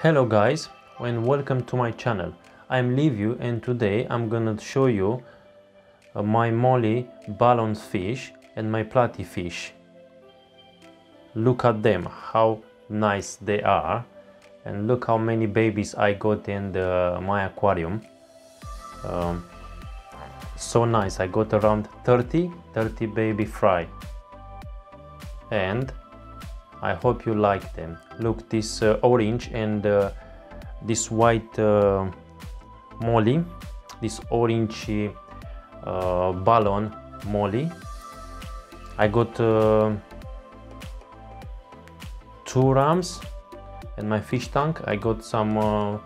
Hello guys and welcome to my channel. I'm Liviu and today I'm gonna show you my molly balloon fish and my platy fish. Look at them, how nice they are, and look how many babies I got in my aquarium. So nice, I got around 30 baby fry and I hope you like them. Look, this orange and this white molly, this orange balloon molly. I got 2 rams in my fish tank. I got some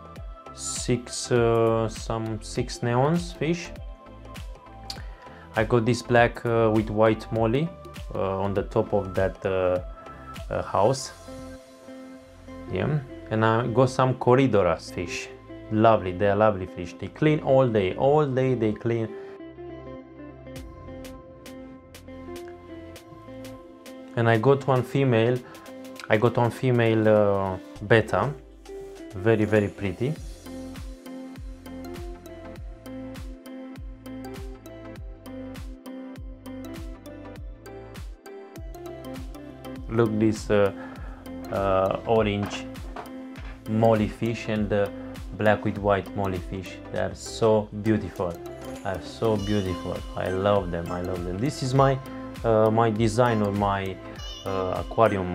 6 neons fish. I got this black with white molly on the top of that house, yeah, and I got some corridoras fish. Lovely, they are lovely fish. They clean all day they clean. And I got one female betta, very pretty. Look, this orange molly fish and the black with white molly fish. They are so beautiful. I love them. This is my my design of my aquarium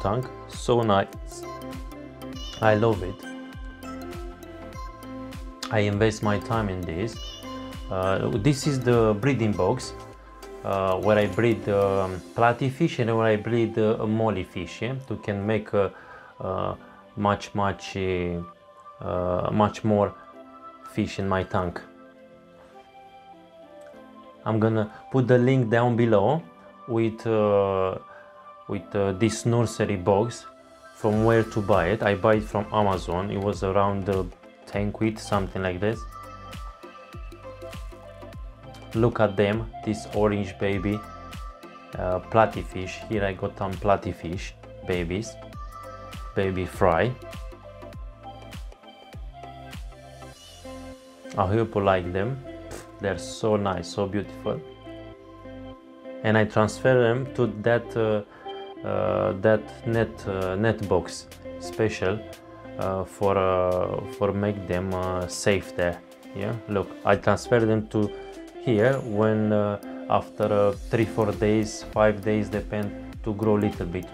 tank. So nice. I love it. I invest my time in this. This is the breeding box where I breed platy fish and where I breed molly fish, yeah? To can make much more fish in my tank. I'm gonna put the link down below with this nursery box, from where to buy it. I buy it from Amazon. It was around 10 quid, something like this. Look at them, this orange baby platy fish. Here I got some platy fish babies, baby fry. I hope you like them. They're so nice, so beautiful. And I transfer them to that net box special for make them safe there. Yeah, look, I transfer them to here when after 3-4 days, 5 days, depend, to grow a little bit.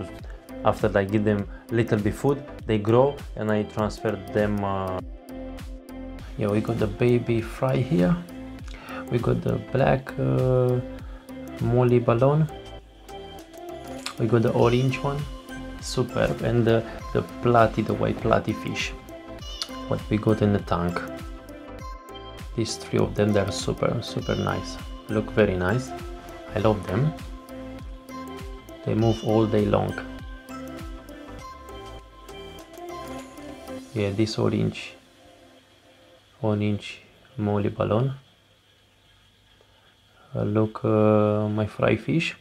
After I give them little bit food, they grow, and I transfer them. Yeah, we got the baby fry here. We got the black molly balloon. We got the orange one, superb, and the white platy fish. What we got in the tank. These 3 of them, they're super nice. Look very nice. I love them. They move all day long. Yeah, this orange molly balloon. Look, my fry fish.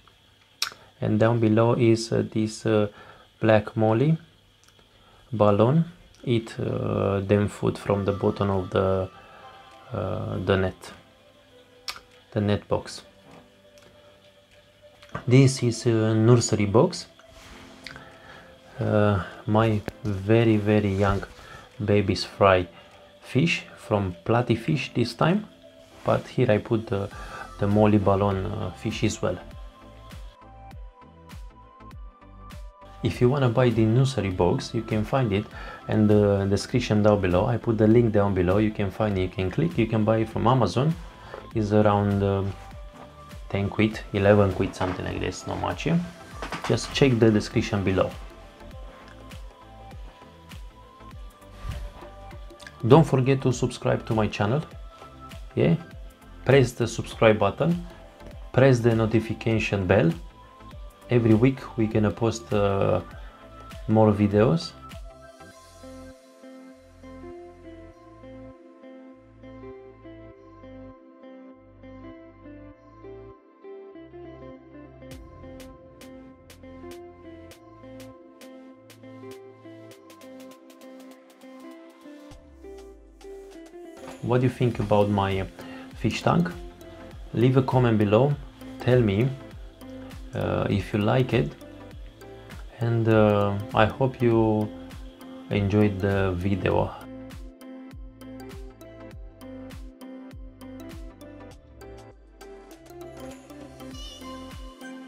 And down below is this black molly balloon. Eat them food from the bottom of the net box. This is a nursery box. My very young babies fry fish from platy fish this time, but here I put the molly balloon fish as well. If you want to buy the nursery box, you can find it in the description down below. I put the link down below. You can find it, you can click, you can buy it from Amazon. It's around 10 quid, 11 quid, something like this, not much, yeah? Just check the description below. Don't forget to subscribe to my channel, yeah? Press the subscribe button, press the notification bell. Every week we're gonna post more videos. what do you think about my fish tank? Leave a comment below, tell me if you like it, and I hope you enjoyed the video.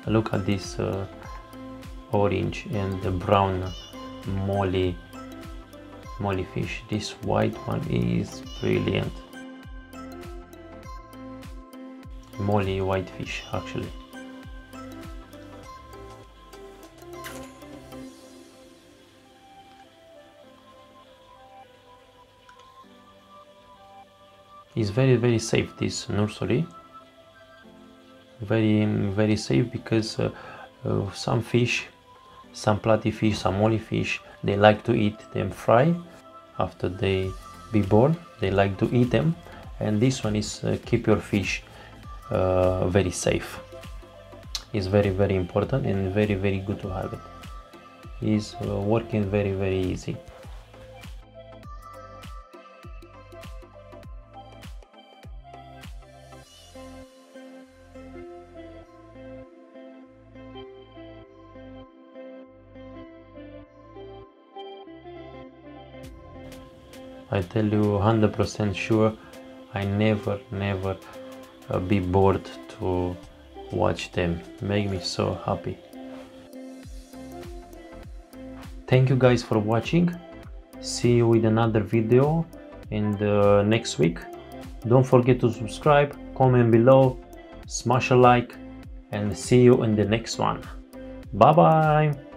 Look at this orange and the brown molly fish. This white one is brilliant. Molly white fish, actually. It's very safe, this nursery. Very safe, because some fish, some platy fish, some molly fish, they like to eat them fry after they be born. They like to eat them, and this one is keep your fish very safe. It's very important and very good to have it. It's working very easy. I tell you 100% sure, I never be bored to watch them. Make me so happy. Thank you guys for watching. See you with another video in the next week. Don't forget to subscribe, comment below, smash a like, and see you in the next one. Bye bye.